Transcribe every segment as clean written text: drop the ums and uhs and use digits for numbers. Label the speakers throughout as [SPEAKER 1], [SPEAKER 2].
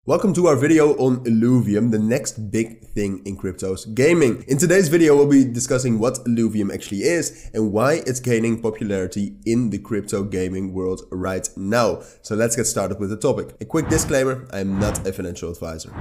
[SPEAKER 1] Welcome to our video on Illuvium, the next big thing in cryptos gaming. In today's video, we'll be discussing what Illuvium actually is and why it's gaining popularity in the crypto gaming world right now. So let's get started with the topic. A quick disclaimer, I am not a financial advisor.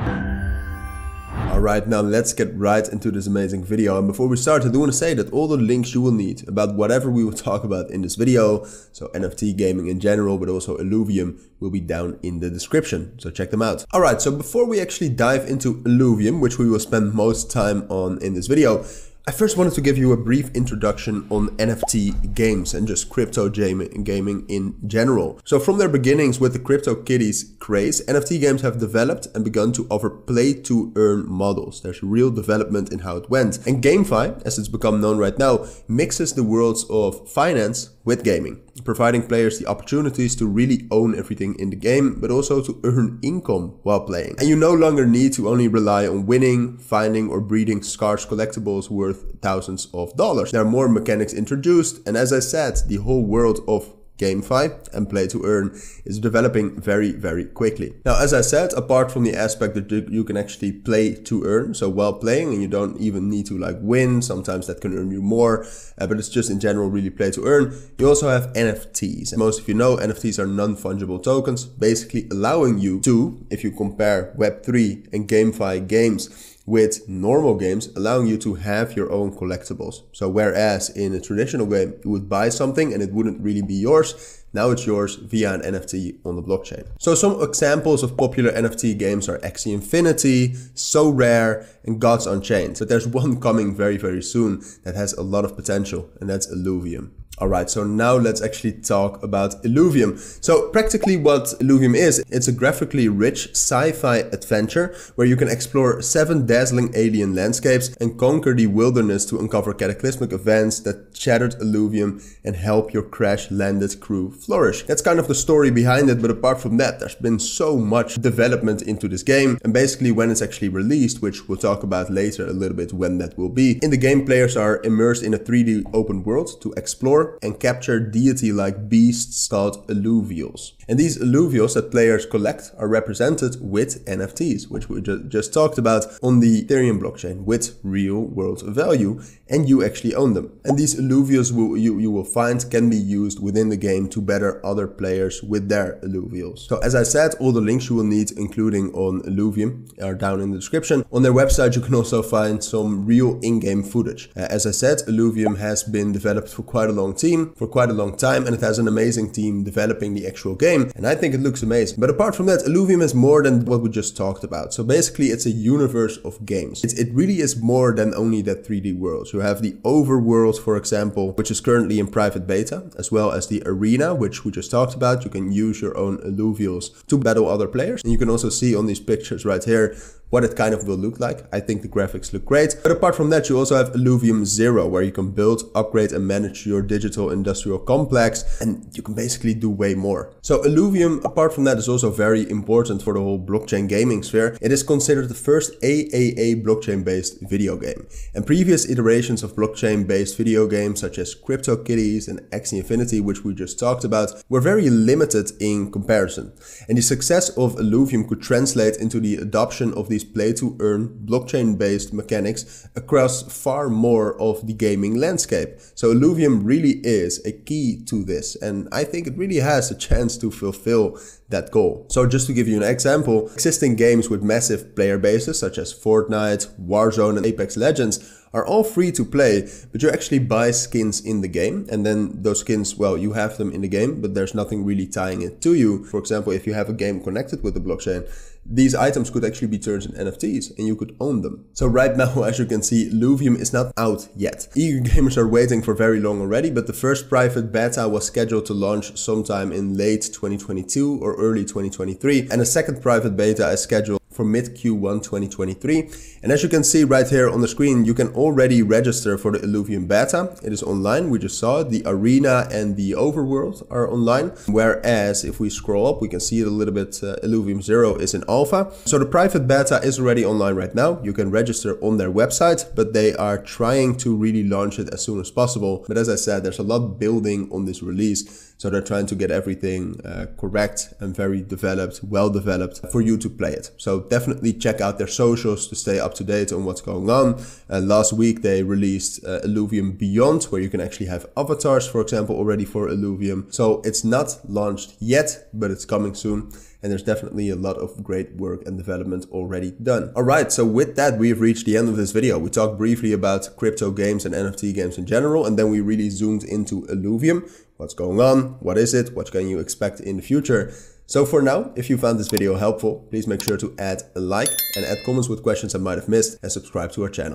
[SPEAKER 1] Alright, now let's get right into this amazing video. And before we start, I do want to say that all the links you will need about whatever we will talk about in this video, so NFT gaming in general, but also Illuvium, will be down in the description. So check them out. Alright, so before we actually dive into Illuvium, which we will spend most time on in this video, I first wanted to give you a brief introduction on NFT games and just crypto gaming in general. So from their beginnings with the CryptoKitties craze, NFT games have developed and begun to offer play-to-earn models. There's real development in how it went. And GameFi, as it's become known right now, mixes the worlds of finance with gaming, providing players the opportunities to really own everything in the game, but also to earn income while playing. And you no longer need to only rely on winning, finding, or breeding scarce collectibles worth thousands of dollars. There are more mechanics introduced, and as I said, the whole world of GameFi and play to earn is developing very, very quickly. Now, as I said, apart from the aspect that you can actually play to earn, so while playing, and you don't even need to like win, sometimes that can earn you more, but it's just in general really play to earn. You also have NFTs. And most of you know NFTs are non-fungible tokens, basically allowing you to, if you compare Web3 and GameFi games with normal games, allowing you to have your own collectibles. So whereas in a traditional game, you would buy something and it wouldn't really be yours, now it's yours via an NFT on the blockchain. So some examples of popular NFT games are Axie Infinity, So Rare, and Gods Unchained. But there's one coming very, very soon that has a lot of potential, and that's Illuvium. Alright, so now let's actually talk about Illuvium. So practically what Illuvium is, it's a graphically rich sci-fi adventure where you can explore 7 dazzling alien landscapes and conquer the wilderness to uncover cataclysmic events that shattered Illuvium and help your crash-landed crew flourish. That's kind of the story behind it, but apart from that, there's been so much development into this game, and basically when it's actually released, which we'll talk about later a little bit when that will be, in the game players are immersed in a 3D open world to explore and capture deity-like beasts called alluvials. And these alluvials that players collect are represented with NFTs, which we just talked about on the Ethereum blockchain, with real world value, and you actually own them. And these alluvials you will find can be used within the game to better other players with their alluvials. So as I said, all the links you will need, including on Illuvium, are down in the description. On their website you can also find some real in-game footage. As I said, Illuvium has been developed for quite a long time, and it has an amazing team developing the actual game, and I think it looks amazing. But apart from that, Illuvium is more than what we just talked about. So basically it's a universe of games. It really is more than only that 3D world. You have the overworld, for example, which is currently in private beta, as well as the arena, which we just talked about. You can use your own alluvials to battle other players, and you can also see on these pictures right here what it kind of will look like. I think the graphics look great. But apart from that, you also have Illuvium Zero, where you can build, upgrade, and manage your digital industrial complex, and you can basically do way more. So Illuvium, apart from that, is also very important for the whole blockchain gaming sphere. It is considered the first AAA blockchain-based video game. And previous iterations of blockchain-based video games, such as CryptoKitties and Axie Infinity, which we just talked about, were very limited in comparison. And the success of Illuvium could translate into the adoption of these play-to-earn blockchain-based mechanics across far more of the gaming landscape. So Illuvium really is a key to this, and I think it really has a chance to fulfill that goal. So just to give you an example, existing games with massive player bases such as Fortnite, Warzone, and Apex Legends are all free to play, but you actually buy skins in the game, and then those skins, well, you have them in the game, but there's nothing really tying it to you. For example, if you have a game connected with the blockchain, these items could actually be turned into NFTs and you could own them. So right now, as you can see, Illuvium is not out yet. Eager gamers are waiting for very long already, but the first private beta was scheduled to launch sometime in late 2022 or early 2023, and a second private beta is scheduled for mid Q1 2023. And as you can see right here on the screen, you can already register for the Illuvium beta. It is online, we just saw it. The arena and the overworld are online. Whereas if we scroll up, we can see it a little bit, Illuvium Zero is in alpha. So the private beta is already online right now. You can register on their website, but they are trying to really launch it as soon as possible. But as I said, there's a lot building on this release. So they're trying to get everything correct and very developed, well developed for you to play it. So definitely check out their socials to stay up to date on what's going on. Last week they released Illuvium Beyond, where you can actually have avatars, for example, already for Illuvium. So it's not launched yet, but it's coming soon. And there's definitely a lot of great work and development already done. All right, so with that, we've reached the end of this video. We talked briefly about crypto games and NFT games in general, and then we really zoomed into Illuvium. What's going on? What is it? What can you expect in the future? So for now, if you found this video helpful, please make sure to add a like and add comments with questions I might have missed and subscribe to our channel.